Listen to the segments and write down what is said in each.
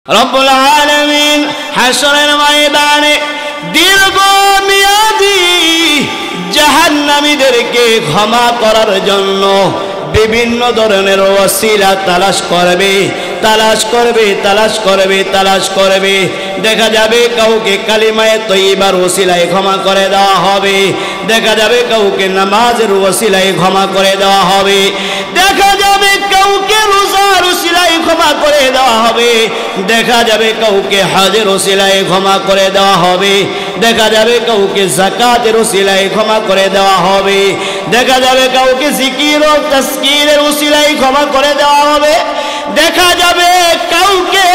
রব্বুল আলামিন হাসরের ময়দানে দীর্ঘমেয়াদী জাহান্নামীদেরকে ক্ষমা করার জন্য বিভিন্ন ধরনের ওসিলা তালাশ করবে। দেখা যাবে কাউকে কালিমায়ে তয়্যিবার ওসিলায় ক্ষমা করে দেওয়া হবে, দেখা যাবে কাউকে নামাজের ওসিলায় ক্ষমা করে দেওয়া হবে, দেখা যাবে কাউকে রোজার ওসিলায় ক্ষমা করে দেওয়া হবে, দেখা যাবে কাউকে হজের ওসিলায় ক্ষমা করে দেওয়া হবে, দেখা যাবে কাউকে যাকাতের ওসিলায় ক্ষমা করে দেওয়া হবে, দেখা যাবে কাউকে জিকির ও তাজকিরের ওসিলায় ক্ষমা করে দেওয়া হবে, দেখা যাবে কাউকে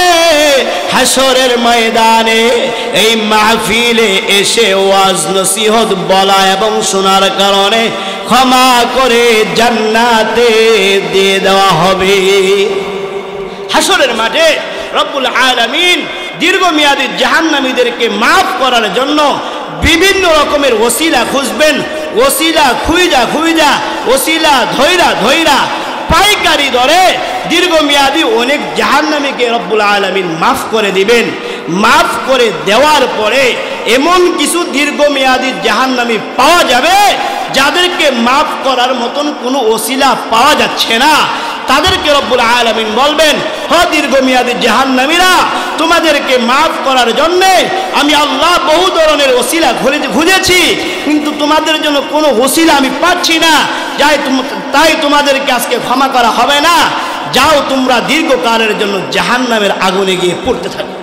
হাসরের ময়দানে এই মাহফিলে এসে ওয়াজ নসিহত বলা এবং শোনার কারণে ক্ষমা করে জান্নাতে দিয়ে দেওয়া হবে। হাসরের মাঠে রব্বুল আলামিন দীর্ঘমেয়াদী জাহান্নামীদেরকে মাফ করার জন্য বিভিন্ন রকমের ওসিলা খুঁজবেন, ওসিলা খুঁজা ওসিলা ধৈরা পাইকারি দরে দীর্ঘমেয়াদী অনেক জাহান্নামীকে রব্বুল আলামিন মাফ করে দিবেন। মাফ করে দেওয়ার পরে এমন কিছু দীর্ঘমেয়াদী জাহান্নামী পাওয়া যাবে যাদেরকে মাফ করার মতন কোনো ওসিলা পাওয়া যাচ্ছে না। তাদেরকে রব্বুল আলামিন বলবেন, হ দীর্ঘমেয়াদী জাহান্নামীরা, তোমাদেরকে মাফ করার জন্য আমি আল্লাহ বহু ধরনের ওসিলা খুঁজেছি, কিন্তু তোমাদের জন্য কোনো ওসিলা আমি পাচ্ছি না, তাই তোমাদেরকে আজকে ক্ষমা করা হবে না। যাও তোমরা দীর্ঘকালের জন্য জাহান্নামের আগুনে গিয়ে পড়তে থাকো।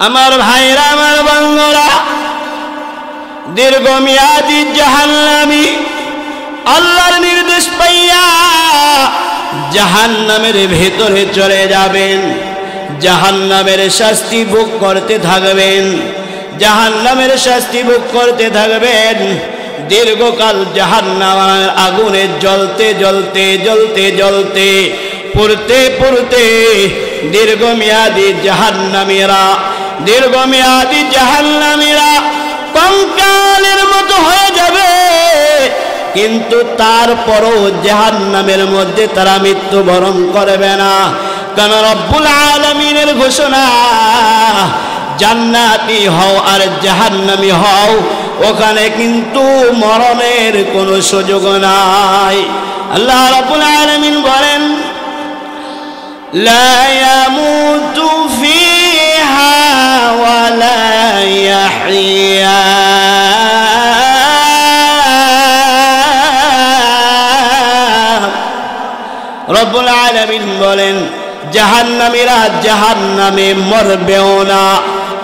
আমার ভাইরা, আমার বন্ধুরা, দীর্ঘমেয়াদী জাহান্নামী আল্লাহর নির্দেশ পাইয়া জাহান্নামের ভেতরে চলে যাবেন, জাহান্নামের শাস্তি ভোগ করতে থাকবেন, জাহান্নামের শাস্তি ভোগ করতে থাকবেন। দীর্ঘকাল জাহান্নামের আগুনে জ্বলতে পুড়তে দীর্ঘমেয়াদী জাহান্নামীরা কঙ্কালের মতো হয়ে যাবে, কিন্তু তারপরও জাহান্নামের মধ্যে তারা মৃত্যুবরণ করবে না। কারণ রব্বুল আলামিনের ঘোষণা, জান্নাতি হও আর জাহান্নামী হও, ওখানে কিন্তু মরণের কোনো সুযোগ নাই। আল্লাহ রাব্বুল আলামিন বলেন, লা ইয়ামুতু ফিহা ওয়া লা ইয়াহইয়া। রব্বুল আলামিন বলেন, জাহান্নামীরা জাহান্নামে মরবেও না,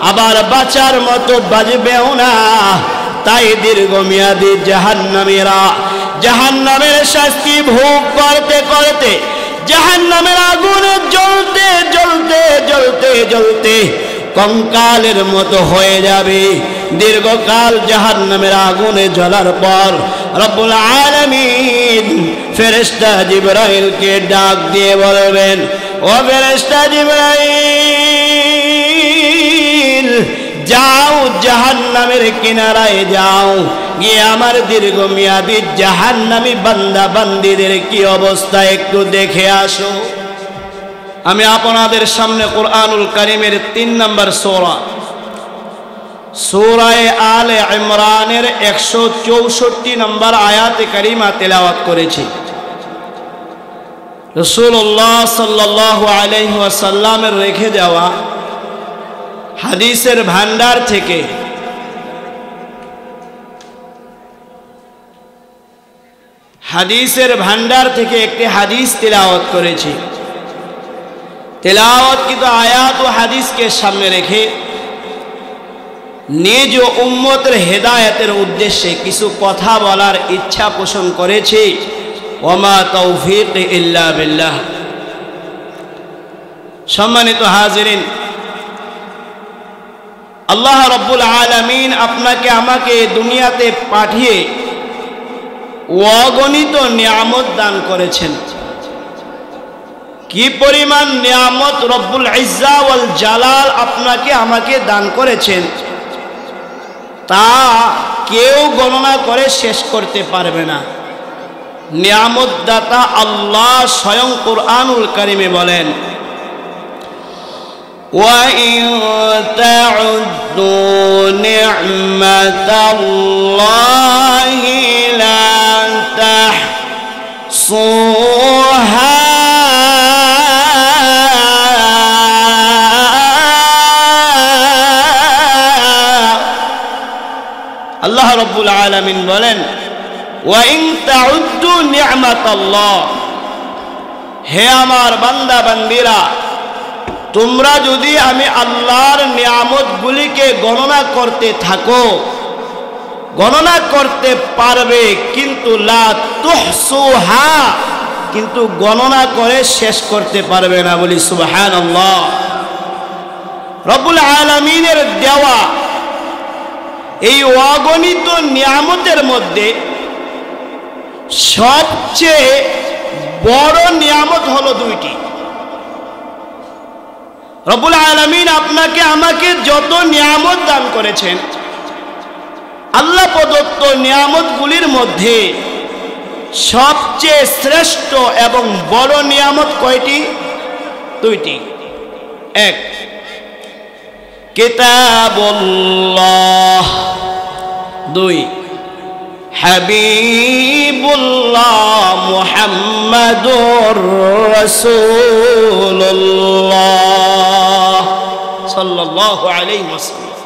আবার বাঁচার মতো বাঁচবেও না। তাই দীর্ঘমেয়াদী জাহান্নামীরা জাহান্নামের শাস্তি ভোগ করতে জাহান্নামের আগুনে জ্বলতে কঙ্কালের মতো হয়ে যাবে। দীর্ঘকাল জাহান্নামের আগুনে জ্বলার পর রব্বুল আলামিন ফেরেশতা জিবরাইলকে ডাক দিয়ে বলবেন, ও ফেরেশতা জিবরাইল, যাও জাহান্নামের কিনারায় যাও, গিয়ে আমার দীর্ঘমেয়াদী জাহান্নামী বান্দা বান্দীদের কি অবস্থা একটু দেখে আসো। আমি আপনাদের সামনে কুরআনুল কারীমের 3 নম্বর সূরা আলে ইমরানের 164 নম্বর আয়াতে কারিমা তেলাওয়াত করেছি। রাসূলুল্লাহ সাল্লাল্লাহু আলাইহি ওয়াসাল্লামের রেখে যাওয়া হাদিসের ভান্ডার থেকে একটি হাদিস তেলাওয়াত করেছি। তেলাওয়াতকৃত আয়াত ও হাদিসকে সামনে রেখে নিজ উম্মতের হেদায়েতের উদ্দেশ্যে কিছু কথা বলার ইচ্ছা পোষণ করেছি। ওমা তৌফিক ইল্লা বিল্লাহ। সম্মানিত হাজিরিন, আল্লাহ রাব্বুল আলামিন আপনাকে আমাকে দুনিয়াতে পাঠিয়ে অগণিত নিয়ামত দান করেছেন। কি পরিমাণ নিয়ামত রব্বুল ইজ্জা ওয়াল জালাল আপনাকে আমাকে দান করেছেন তা কেউ গণনা করে শেষ করতে পারবে না। নিয়ামত দাতা আল্লাহ স্বয়ং কুরআনুল কারীমে বলেন, وإن تعدوا نعمة الله لا تحصوها আল্লাহ রাব্বুল আলামিন বলেন ওয়াইন তাউদ্দু নি'মাতাল্লাহ, হে আমার বান্দা বান্দিরা, তোমরা যদি আমি আল্লাহর নিয়ামতগুলিকে গণনা করতে থাকো, গণনা করতে পারবে, কিন্তু লা তুহসুহা, কিন্তু গণনা করে শেষ করতে পারবে না। বলি সুবহানাল্লাহ। রব্বুল আলামিনের দেওয়া এই অগণিত নিয়ামতের মধ্যে সবচেয়ে বড় নিয়ামত হলো দুইটি। রব্বুল আলামিন আপনাকে আমাকে যত নিয়ামত দান করেছেন, আল্লাহ প্রদত্ত নিয়ামতগুলির মধ্যে সবচেয়ে শ্রেষ্ঠ এবং বড় নিয়ামত কয়টি? দুইটি। এক, কিতাবুল্লাহ। দুই, হাবিবুল্লাহ মুহাম্মাদুর রাসূলুল্লাহ সাল্লাল্লাহু আলাইহি ওয়াসাল্লাম।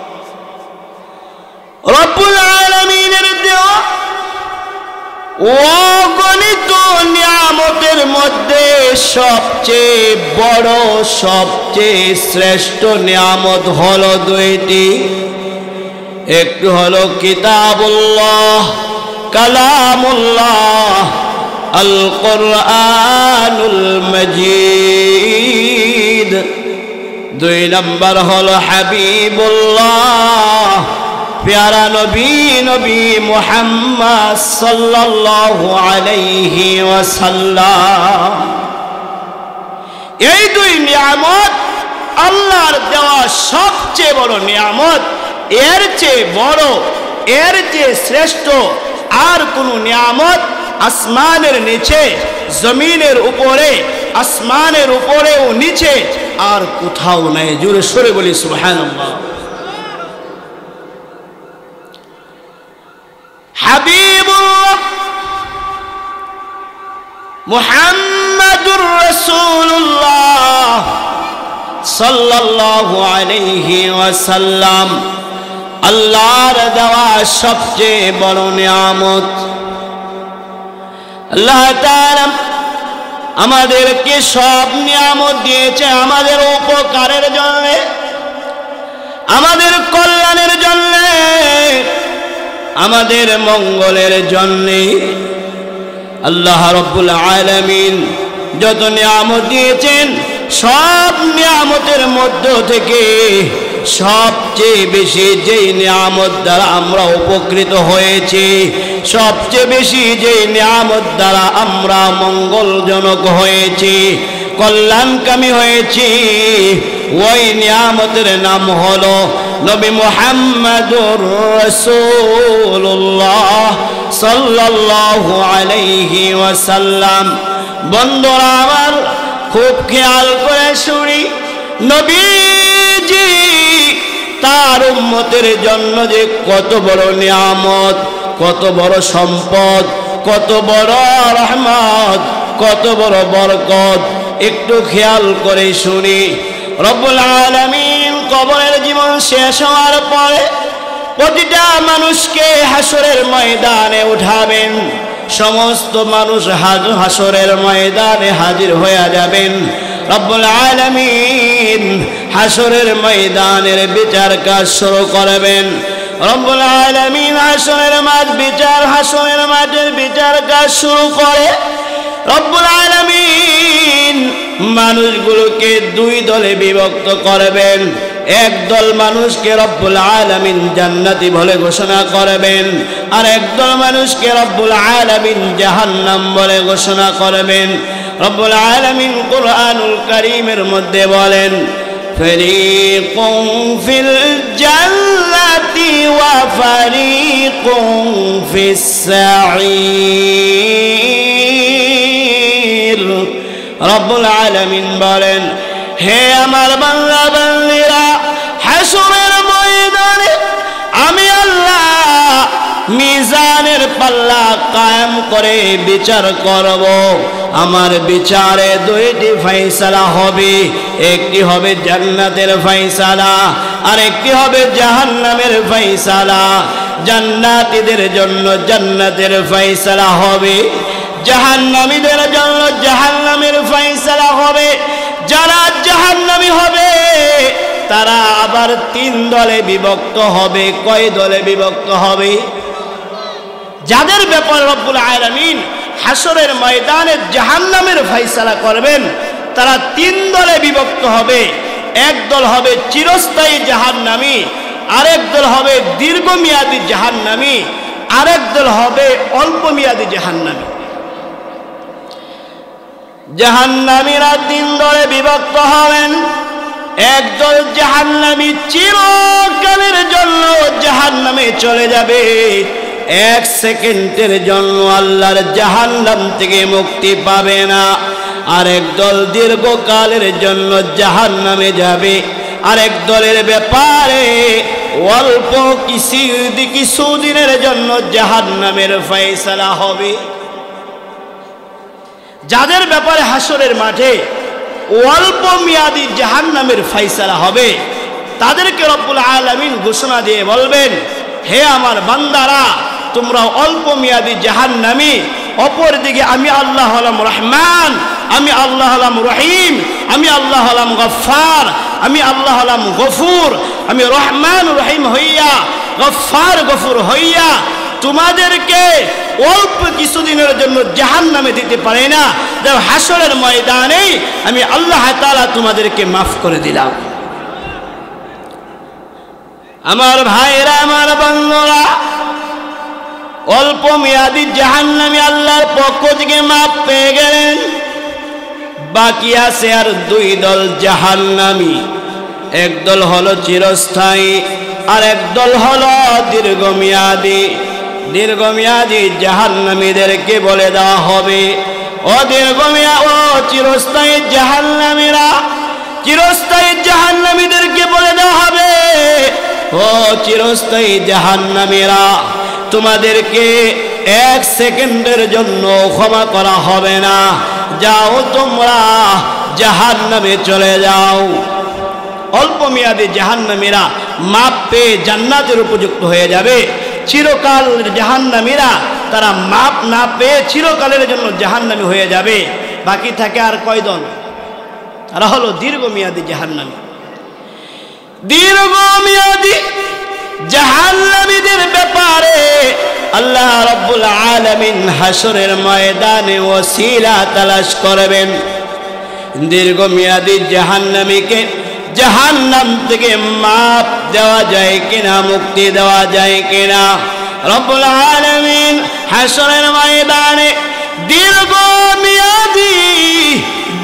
রব্বুল আলামিনের দেওয়া অগণিত নিয়ামতের মধ্যে সবচেয়ে বড়, সবচেয়ে শ্রেষ্ঠ নিয়ামত হলো দুইটি। একটু হলো কিতাবুল্লাহ, কালামুল্লাহ, আল কোরআনুল মজিদ। দুই নম্বর হলো হাবিবুল্লাহ, প্যারা নবী, নবী মুহাম্মদ সাল্লাল্লাহু আলাইহি ওয়াসাল্লাম। এই দুই নিয়ামত আল্লাহর দেওয়া সবচেয়ে বড় নিয়ামত। এর চেয়ে বড়, এর চেয়ে শ্রেষ্ঠ আর কোন নিয়ামত আসমানের নিচে, জমিনের উপরে, আসমানের উপরে ও নিচে আর কোথাও নাই। জোরে সরে বলি সুবহানাল্লাহ। হাবিবুল্লাহ মুহাম্মাদুর রাসূলুল্লাহ সাল্লাল্লাহু আলাইহি ওয়াসাল্লাম আল্লাহর দেওয়া সবচেয়ে বড় নিয়ামত। আল্লাহ তাআলা আমাদেরকে সব নিয়ামত দিয়েছে আমাদের উপকারের জন্য, আমাদের কল্যাণের জন্য, আমাদের মঙ্গলের জন্য। আল্লাহ রাব্বুল আলামিন যত নিয়ামত দিয়েছেন, সব নিয়ামতের মধ্য থেকে সবচেয়ে বেশি যেই নিয়ামত দ্বারা আমরা উপকৃত হয়েছি, সবচেয়ে বেশি যেই নিয়ামত দ্বারা আমরা মঙ্গলজনক হয়েছি, কল্যাণকামী হয়েছি, ওই নিয়ামতের নাম হলো নবী মুহাম্মাদুর রাসূলুল্লাহ সাল্লাল্লাহু আলাইহি ওয়াসাল্লাম। বন্ধুরা আমার, খুব খেয়াল করে শুনি, নবীজি তার উম্মতের জন্য যে কত বড় নিয়ামত, কত বড় সম্পদ, কত বড় রহমত, কত বড় বরকত, একটু খেয়াল করে শুনি। রব্বুল আলামিন কবরের জীবন শেষ হওয়ার পরে প্রতিটা মানুষকে হাসরের ময়দানে উঠাবেন। সমস্ত মানুষ হাসরের ময়দানে হাজির হয়ে যাবেন। রব্বুল আলামিন হাসরের ময়দানের বিচার কাজ শুরু করবেন। রব্বুল আলামিন হাসরের মাঠের বিচার কাজ শুরু করে। রব্বুল আলামিন মানুষগুলোকে দুই দলে বিভক্ত করবেন। এক দল মানুষকে রব্বুল আলামিন জান্নাতি বলে ঘোষণা করবেন, আর একদল মানুষকে রব্বুল আলামিন জাহান্নাম বলে ঘোষণা করবেন। রব্বুল আলামিন কুরআনুল কারীমের মধ্যে বলেন, ফারীকুন ফিল জান্নাতি ওয়া ফারীকুন ফিস সাঈর। রব্বুল আলামিন বলেন, হে আমার বান্দা বান্দীরা, হাশরের ময়দানে আমি আল্লাহ মিজানের পাল্লা কায়েম করে বিচার করব। আমার বিচারে দুইটি ফয়সালা হবে, একটি হবে জান্নাতের ফয়সালা আর একটি হবে জাহান্নামের ফয়সালা। জান্নাতীদের জন্য জান্নাতের ফয়সালা হবে, জাহান্নামীদের জন্য জাহান্নামের ফয়সালা হবে। যারা জাহান্নামী হবে তারা আবার 3 দলে বিভক্ত হবে। কয় দলে বিভক্ত হবে? যাদের ব্যাপারে রব্বুল আলামিন হাশরের ময়দানে জাহান্নামের ফয়সালা করবেন তারা 3 দলে বিভক্ত হবে। এক দল হবে চিরস্থায়ী জাহান্নামী, আরেক দল হবে দীর্ঘমেয়াদী জাহান্নামী, আরেক দল হবে অল্পমেয়াদী জাহান্নামী। জাহান্নামীরা 3 দলে বিভক্ত হবেন। একদল জাহান্নামী চিরকালের জন্য জাহান্নামে চলে যাবে, 1 সেকেন্ডের জন্য আল্লাহর জাহান্নাম থেকে মুক্তি পাবে না। আরেক দল দীর্ঘকালের জন্য জাহান্নামে যাবে। আরেক দলের ব্যাপারে অল্প কিছুদিনের জন্য জাহান্নামের ফয়সালা হবে। যাদের ব্যাপারে হাশরের মাঠে অল্প মেয়াদী জাহান্নামের ফয়সালা হবে তাদেরকে রব্বুল আলামিন ঘোষণা দিয়ে বলবেন, হে আমার বান্দারা, তোমরা অল্প মেয়াদী জাহান্নামী। অপরদিকে আমি আল্লাহ হলাম রহমান, আমি আল্লাহ হলাম রহিম, আমি আল্লাহ হলাম গফফার, আমি আল্লাহ হলাম গফুর। আমি রহমান রহিম হইয়া গফফার গফুর হইয়া তোমাদেরকে অল্প কিছুদিনের জন্য জাহান্নামে দিতে পারি না। দেখো হাশরের ময়দানে আমি আল্লাহ তাআলা তোমাদেরকে মাফ করে দিলাম। আমার ভাইরা, আমার বন্ধুরা, অল্প মেয়াদী জাহান্নামী আল্লাহর পক্ষ থেকে মাফ পেয়ে গেলেন। বাকি আছে আর 2 দল জাহান্নামী। এক দল হলো চিরস্থায়ী আর এক দল হলো দীর্ঘমেয়াদী। দীর্ঘমেয়াদী জাহান্নামীদেরকে বলে দেওয়া হবে, ও চিরস্থায়ী জাহান্নামীরা, চিরস্থায়ী জাহান্নামীদেরকে বলে দেওয়া হবে, ও চিরস্থায়ী জাহান্নামীরা, তোমাদেরকে 1 সেকেন্ডের জন্য ক্ষমা করা হবে না। যাও তোমরা জাহান্নামে চলে যাও। অল্প মেয়াদী জাহান্নামীরা মাপ পেয়ে জান্নাতের উপযুক্ত হয়ে যাবে। চিরকাল জাহান্নামীরা তারা মাপ না পেয়ে চিরকালের জন্য জাহান্নামী হয়ে যাবে। বাকি থাকে আর কয় দল? তারা হলো দীর্ঘমেয়াদী জাহান্নামী। দীর্ঘমেয়াদী জাহান্নামীদের ব্যাপারে আল্লাহ রাব্বুল আলামিন হাশরের ময়দানে ওসিলা তালাশ করবেন। দীর্ঘমেয়াদী জাহান্নামীকে জাহান্নাম থেকে মাপ দেওয়া যায় কিনা, মুক্তি দেওয়া যায় কিনা, রব্বুল আলামিন হাশরের ময়দানে দীর্ঘমেয়াদী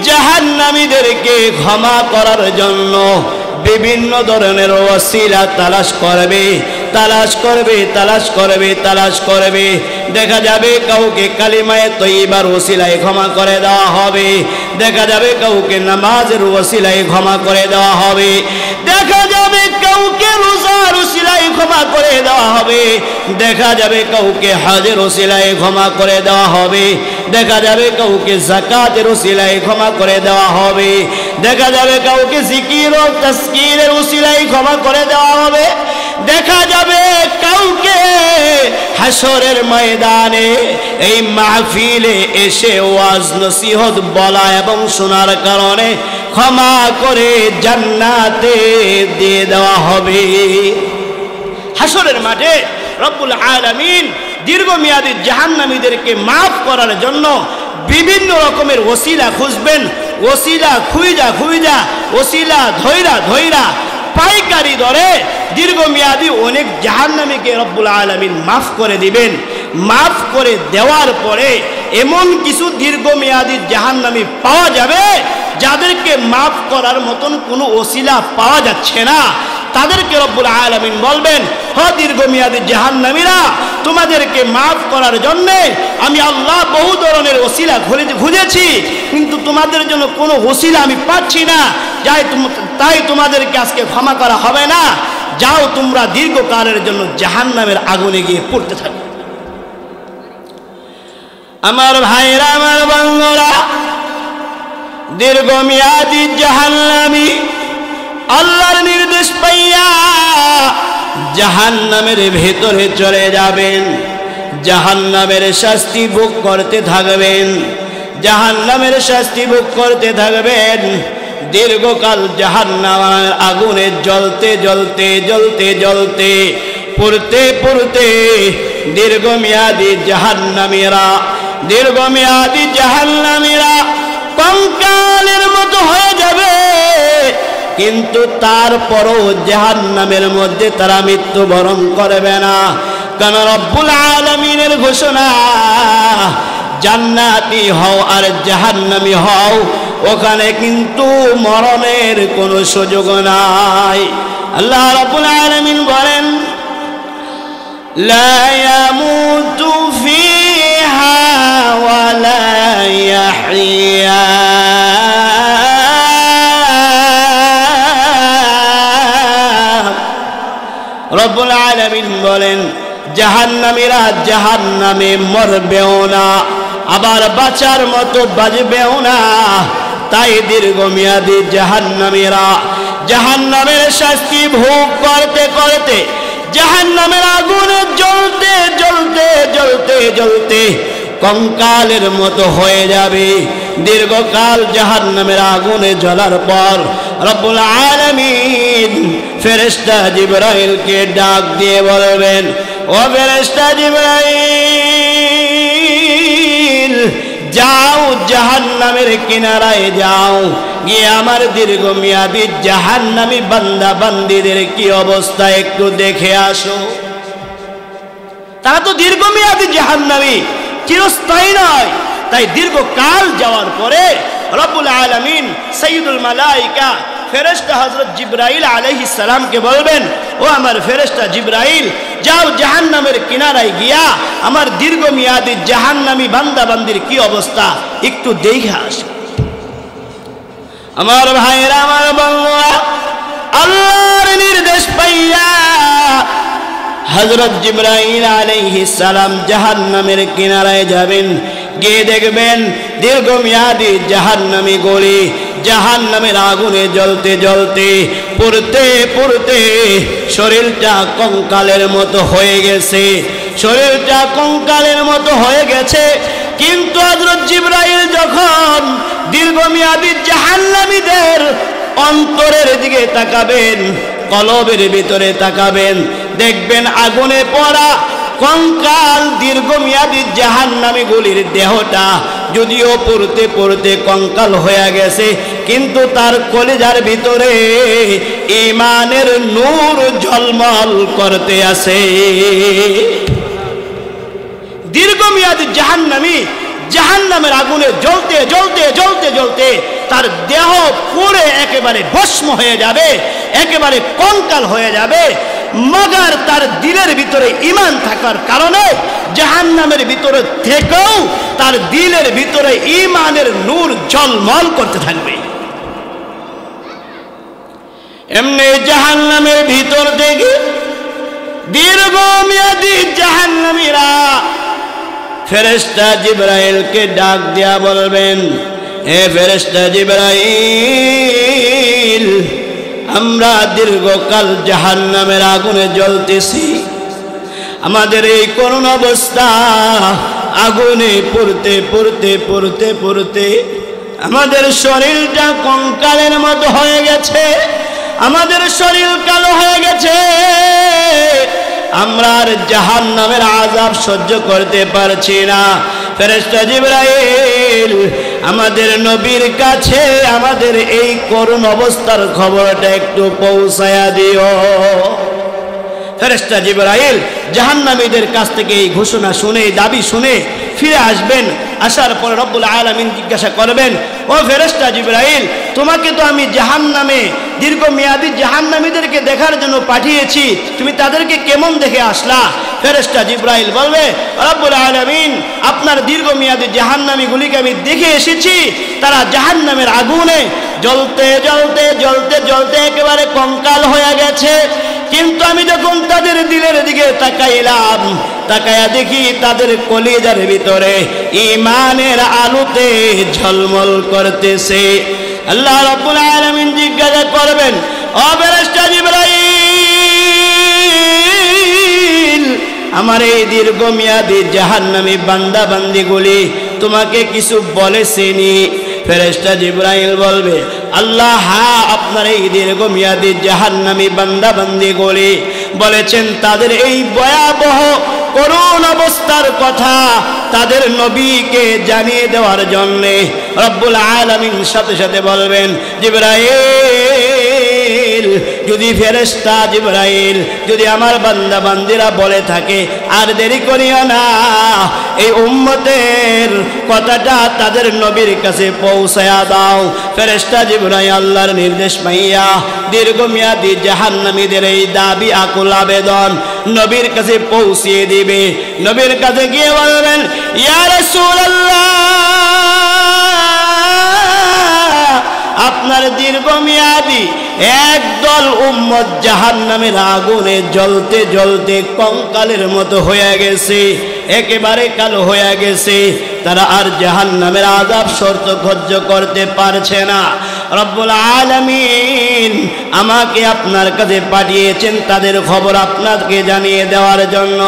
জাহান্নামীদেরকে ক্ষমা করার জন্য বিভিন্ন ধরনের ওসিলা তালাশ করবে, তালাশ করবে, তালাশ করবে, তালাশ করবে। দেখা যাবে কাউকে কালিমায়ে তয়্যিবার ওসিলায় ক্ষমা করে দেওয়া হবে, দেখা যাবে কাউকে নামাজের ওসিলায় ক্ষমা করে দেওয়া হবে, দেখা যাবে কাউকে রোজার ওসিলায় ক্ষমা করে দেওয়া হবে, দেখা যাবে কাউকে হজের ওসিলায় ক্ষমা করে দেওয়া হবে, দেখা যাবে কাউকে যাকাতের ওসিলায় ক্ষমা করে দেওয়া হবে, দেখা যাবে কাউকে জিকির ও তাজকিরের ওসিলায় ক্ষমা করে দেওয়া হবে, দেখা যাবে কাউকে হাশরের ময়দানে এই মাহফিলে এসে ওয়াজ নসিহত বলা এবং শোনার কারণে ক্ষমা করে জান্নাতে দিয়ে দেওয়া হবে। হাশরের মাঠে রব্বুল আলামিন দীর্ঘমেয়াদী জাহান্নামীদেরকে মাফ করার জন্য বিভিন্ন রকমের ওসিলা খুঁজবেন। ওসিলা খুঁজা খুঁজা, ওসিলা ধৈরা ধৈরা পাইকারি দরে দীর্ঘমেয়াদী অনেক জাহান্নামীকে রব্বুল আলামিন মাফ করে দিবেন। মাফ করে দেওয়ার পরে এমন কিছু দীর্ঘমেয়াদী জাহান্নামী পাওয়া যাবে যাদেরকে মাফ করার মতন কোনো ওসিলা পাওয়া যাচ্ছে না। তাদেরকে রব্বুল আলামিন বলবেন, হ দীর্ঘমেয়াদী জাহান্নামীরা, তোমাদেরকে মাফ করার জন্য আমি আল্লাহ বহু ধরনের ওসিলা খুঁজেছি, কিন্তু তোমাদের জন্য কোনো ওসিলা আমি পাচ্ছি না, তাই তোমাদেরকে আজকে ক্ষমা করা হবে না। যাও তোমরা দীর্ঘকালের জন্য জাহান্নামের আগুনে গিয়ে পড়তে থাকো। আমার ভাইরা, আমার বন্ধুরা, দীর্ঘমেয়াদী জাহান্নামী আল্লাহর নির্দেশ পাইয়া জাহান্নামের ভেতরে চলে যাবেন, জাহান্নামের শাস্তি ভোগ করতে থাকবেন, জাহান্নামের শাস্তি ভোগ করতে থাকবেন। দীর্ঘকাল জাহান্নামের আগুনে জ্বলতে জ্বলতে জ্বলতে জ্বলতে পুড়তে পুড়তে দীর্ঘমেয়াদী জাহান্নামীরা কঙ্কালের মতো হয়ে যাবে, কিন্তু তারপরও জাহান্নামের মধ্যে তারা মৃত্যুবরণ করবে না। কারণ রব্বুল আলামিনের ঘোষণা, জান্নাতি হও আর জাহান্নামী হও, ওখানে কিন্তু মরণের কোনো সুযোগ নাই। আল্লাহ রাব্বুল আলামিন বলেন, লা ইয়ামুতু ফিহা ওয়া লা ইয়াহইয়া। রব্বুল আলামিন বলেন, জাহান্নামীরা জাহান্নামে মরবেও না, আবার বাঁচার মতো বাঁচবেও না। তাই দীর্ঘমেয়াদী জাহান্নামীরা জাহান্নামের শাস্তি ভোগ করতে করতে জাহান্নামের আগুনে জ্বলতে জ্বলতে জ্বলতে জ্বলতে কঙ্কালের মতো হয়ে যাবে। দীর্ঘকাল জাহান্নামের আগুনে জ্বলার পর রব্বুল আলামিন ফেরেশতা জিবরাইলকে ডাক দিয়ে বলবেন, ও ফেরেশতা জিবরাইল, যাও জাহান্নামের কিনারায় যাও, গিয়ে আমার দীর্ঘমেয়াদী জাহান্নামী বান্দা বান্দীদের কি অবস্থা একটু দেখে আসো। তারা তো দীর্ঘমেয়াদী জাহান্নামী, চিরস্থায়ী নয়। তাই দীর্ঘকাল যাওয়ার পরে রব্বুল আলামিন সাইয়্যিদুল মালায়েকা ফেরেশতা হযরত জিবরাইল আলাইহিস সালামকে বলবেন, ও আমার ফেরেশতা জিবরাইল, যাও জাহান্নামের কিনারায় গিয়া আমার দীর্ঘমেয়াদী জাহান্নামী বান্দা বান্দির কি অবস্থা একটু দেখে আসো। আমার ভাইরা, আমার বন্ধুরা, আল্লাহর নির্দেশ পাইয়া হযরত জিবরাইল আলাইহিস সালাম জাহান্নামের কিনারায় যাবেন। গিয়ে দেখবেন দীর্ঘমেয়াদী জাহান্নামী গলি জাহান্নামের আগুনে জ্বলতে জ্বলতে পুড়তে পুড়তে শরীরটা কঙ্কালের মতো হয়ে গেছে, শরীরটা কঙ্কালের মতো হয়ে গেছে। কিন্তু হযরত জিবরাইল যখন দীর্ঘমেয়াদী জাহান্নামীদের অন্তরের দিকে তাকাবেন, কলবের ভিতরে তাকাবেন, দেখবেন আগুনে পড়া কঙ্কাল দীর্ঘমেয়াদী জাহান্নামী গুলির দেহটা যদিও পড়তে পড়তে কঙ্কাল হয়ে গেছে, কিন্তু তার কলিজার ভিতরে ঈমানের নূর ঝলমল করতে আছে। দীর্ঘমেয়াদী জাহান্নামী জাহান্নামের আগুনে জ্বলতে জ্বলতে জ্বলতে জ্বলতে তার দেহ পুড়ে একেবারে ভস্ম হয়ে যাবে, একেবারে কঙ্কাল হয়ে যাবে। মগর তার দিলের ভিতরে ঈমান থাকার কারণে জাহান্নামের ভিতরে থেকেও তার দিলের ভিতরে ঈমানের নূর ঝলমল করতে থাকবে। এমনি জাহান্নামের ভিতর থেকে দীর্ঘমেয়াদী জাহান্নামীরা ফেরেশতা জিবরাইলকে ডাক দিয়া বলবেন, হে ফেরেশতা জিবরাইল, আমরা দীর্ঘকাল জাহান্নামের আগুনে জ্বলতেছি, আমাদের এই করুণ অবস্থা, আগুনে পুড়তে পুড়তে পুড়তে পুড়তে আমাদের শরীরটা কঙ্কালের মতো হয়ে গেছে, আমাদের শরীর কালো হয়ে গেছে, আমরা আর জাহান্নামের আযাব সহ্য করতে পারছি না। ফেরেশতা জিবরাইল, আমাদের নবীর কাছে আমাদের এই করুণ অবস্থার খবরটা একটু পৌঁছায়া দিও। ফেরেশতা জিবরাইল জাহান্নামীদের কাছ থেকে এই ঘোষণা শুনে, দাবি শুনে ফিরে আসবেন। আসার পর রব্বুল আলামিন জিজ্ঞাসা করবেন, ও ফেরেশতা জিবরাইল, তোমাকে তো আমি জাহান্নামে দীর্ঘমেয়াদী জাহান্নামীদেরকে দেখার জন্য পাঠিয়েছি, তুমি তাদেরকে কেমন দেখে আসলা? ফেরেশতা জিবরাইল বলবে, রব্বুল আলামিন, আপনার দীর্ঘমেয়াদী জাহান্নামীগুলিকে আমি দেখে এসেছি, তারা জাহান্নামের আগুনে জ্বলতে জ্বলতে জ্বলতে জ্বলতে একেবারে কঙ্কাল হয়ে গেছে। কিন্তু আমি যখন তাদের দিলের দিকে তাকাইলাম, তাকায়া দেখি তাদের কলিজার ভিতরে ঈমানের আলোতে ঝলমল করতেছে। আল্লাহ রাব্বুল আলামিন জিজ্ঞাসা করবেন, ও ফেরেশতা জিবরাইল, আমার এই দীর্ঘমেয়াদী জাহান্নামী বান্দা বান্দিগুলি তোমাকে কিছু বলেছেনি? ফেরেশতা জিবরাইল বলবে, আল্লাহ, হ্যাঁ, আপনার এই দীর্ঘমেয়াদী জাহান্নামী বান্দা বান্দিগুলি বলেছেন তাদের এই ভয়াবহ করুণ অবস্থার কথা তাদের নবীকে জানিয়ে দেওয়ার জন্য। রব্বুল আলামিন সাথে সাথে বলবেন, জিবরাইল, যদি ফেরেশতা জিবরাইল যদি আমার বান্দা বান্দিরা বলে থাকে, আর দেরি করিও না, এই উম্মতের কথাটা তাদের নবীর কাছে পৌঁছায়া দাও। ফেরেশতা জিবরাইল আল্লাহর নির্দেশ পাইয়া দীর্ঘমেয়াদী জাহান্নামীদের এই দাবি আকুল আবেদন নবীর কাছে পৌঁছিয়ে দিবে। নবীর কাছে গিয়ে বলবেন, ইয়া রাসূলুল্লাহ, আপনার দীর্ঘমেয়াদী একদল উম্মত জাহান্নামের আগুনে জ্বলতে জ্বলতে কঙ্কালের মতো হয়ে গেছে, একেবারে কালো হয়ে গেছে, তারা আর জাহান্নামের আযাব সহ্য করতে পারছে না। রব্বুল আলামিন আমাকে আপনার কাছে পাঠিয়েছেন তাদের খবর আপনাকে জানিয়ে দেওয়ার জন্য।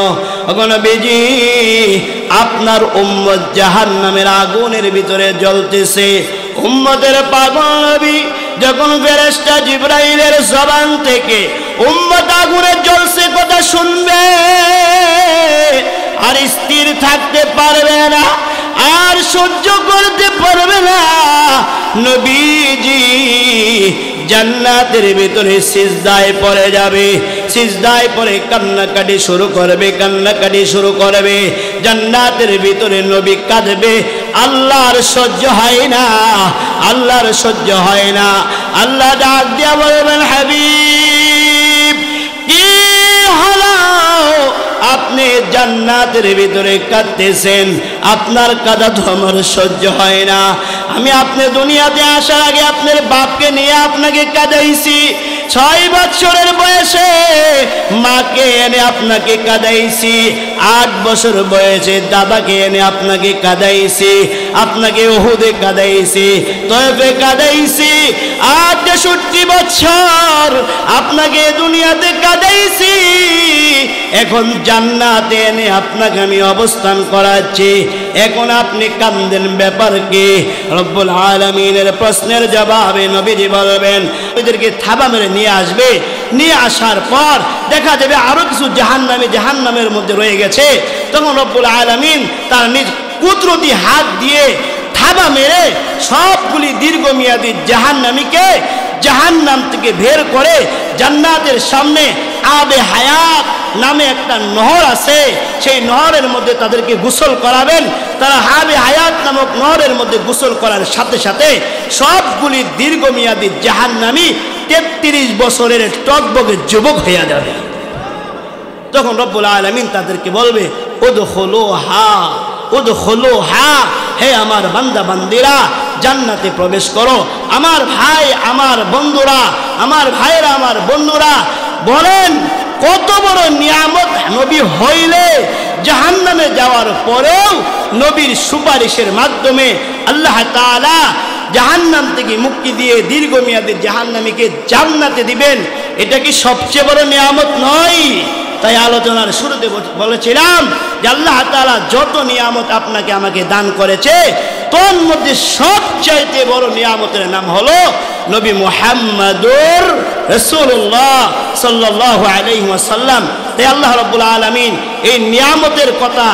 ওগো নবীজি, আপনার উম্মত জাহান্নামের আগুনের ভিতরে জ্বলতেছে। উম্মতের পাগল নবী যখন ফেরেশতা জিবরাইলের জবান থেকে উম্মত আগুনে জ্বলছে কথা শুনবে, আর স্থির থাকতে পারবে না, আর সহ্য করতে পারবে না। নবীজি জান্নাতের ভিতরে সিজদায় পড়ে যাবে, সিজদায় পড়ে কান্নাকাটি শুরু করবে, কান্নাকাটি শুরু করবে। জান্নাতের ভিতরে নবী কাঁদবে, আল্লাহর সহ্য হয় না, আল্লাহর সহ্য হয় না। আল্লাহ ডাক দিয়া বলবেন, হাবিব, কি হলো? আপনি জান্নাতের ভিতরে কাঁদতেছেন, আপনার কাঁদা তো আমার সহ্য হয় না। আমি আপনি দুনিয়াতে আসার আগে আপনার বাপকে নিয়ে আপনাকে কাঁদাইছি, 6 বছরের বয়সে মাকে এনে আপনাকে কাঁদাইছি, 8 বছর বয়সে দাদাকে এনে আপনাকে কাঁদাইছি, আপনাকে উহুদে কাঁদাইছি, তয়েফে কাঁদাইছি, 68 বছর আপনাকে দুনিয়াতে কাঁদাইছি। এখন জান্নাতে এনে আপনাকে আমি অবস্থান করাচ্ছি, এখন আপনি কান্দেন ব্যাপার কি? রব্বুল আলামিনের প্রশ্নের জবাবে নবীজি বলবেন, ওদেরকে থাবা মেরে নিয়ে আসবে, নিয়ে আসার পর দেখা যাবে আরো কিছু জাহান্নামের মধ্যে রয়ে গেছে। তখন রব্বুল আলামিন তার নিজ কুদরতি হাত দিয়ে থাবা মেরে সবগুলি দীর্ঘমেয়াদী জাহান্নামীকে জাহান্নাম থেকে বের করে জান্নাতের সামনে আবে হায়াত নামে একটা নহর আছে, সেই নহরের মধ্যে তাদেরকে গোসল করাবেন। তারা আবে হায়াত নামক নহরের মধ্যে গোসল করার সাথে সাথে সবগুলি দীর্ঘমেয়াদী জাহান্নামী 33 বছরের টকবগে যুবক হয়ে যাবে। তখন রব্বুল আলামিন তাদেরকে বলবে, উদখুলুহা উদখুলুহা, হে আমার বান্দা বান্দিরা, জান্নাতে প্রবেশ করো। আমার ভাই, আমার বন্ধুরা, আমার ভাইরা, আমার বন্ধুরা, বলেন কত বড় নিয়ামত নবী হইলে জাহান্নামে যাওয়ার পরেও নবীর সুপারিশের মাধ্যমে আল্লাহ তাআলা জাহান্নাম থেকে মুক্তি দিয়ে দীর্ঘমেয়াদী জাহান্নামীকে জান্নাতে দিবেন। এটা কি সবচেয়ে বড় নিয়ামত নয়? তাই আলোচনার শুরুতে বলেছিলাম যে আল্লাহ তাআলা যত নিয়ামত আপনাকে আমাকে দান করেছে, তোর মধ্যে সবচাইতে বড় নিয়ামতের নাম হলো নবী মুহাম্মাদুর রাসূলুল্লাহ সাল্লাল্লাহু আলাইহি ওয়াসাল্লাম। তাই আল্লাহ রাব্বুল আলামিন এই নিয়ামতের কথা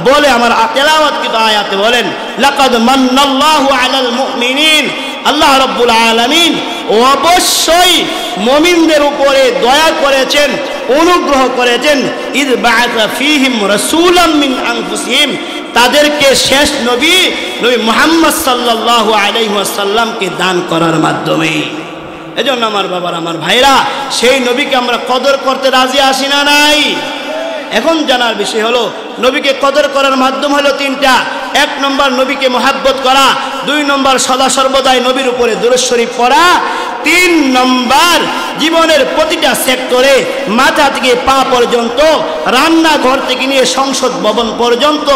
বলে আমার তেলাওয়াতকৃত আয়াতে বলেন, লাকাদ মান্নাল্লাহু আলাল মুমিনিন, আল্লাহ রাব্বুল আলামিন অবশ্যই মুমিনদের উপরে দয়া করেছেন, অনুগ্রহ করেছেন। ইদ বাআসা ফীহিম রাসূলাম মিন আনফুসিহিম, তাদেরকে শেষ নবী মুহাম্মদ সাল্লাল্লাহু আলাইহি ওয়াসাল্লামকে দান করার মাধ্যমে। এজন্য আমার বাবার, আমার ভাইরা, সেই নবীকে আমরা কদর করতে রাজি আছি না নাই? এখন জানার বিষয় হলো নবীকে কদর করার মাধ্যম হলো তিনটা। 1 নম্বর নবীকে মহাব্বত করা, 2 নম্বর সদা সর্বদাই নবীর উপরে দুরূদ শরীফ পড়া, 3 নম্বর জীবনের প্রতিটা সেক্টরে মাথা থেকে পা পর্যন্ত, রান্নাঘর থেকে নিয়ে সংসদ ভবন পর্যন্ত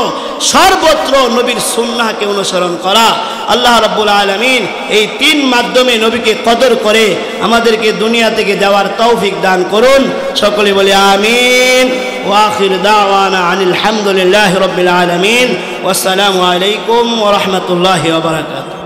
সর্বত্র নবীর সুন্নাহকে অনুসরণ করা। আল্লাহ রাব্বুল আলামিন এই 3 মাধ্যমে নবীকে কদর করে আমাদেরকে দুনিয়া থেকে যাওয়ার তৌফিক দান করুন। সকলে বলে আমিন। ওয়া আখির দাওয়ানা আনিল হামদুলিল্লাহি রাব্বিল আলামিন। ওয়াসসালামু আলাইকুম ওয়া রাহমাতুল্লাহি ওয়া বারাকাতুহু।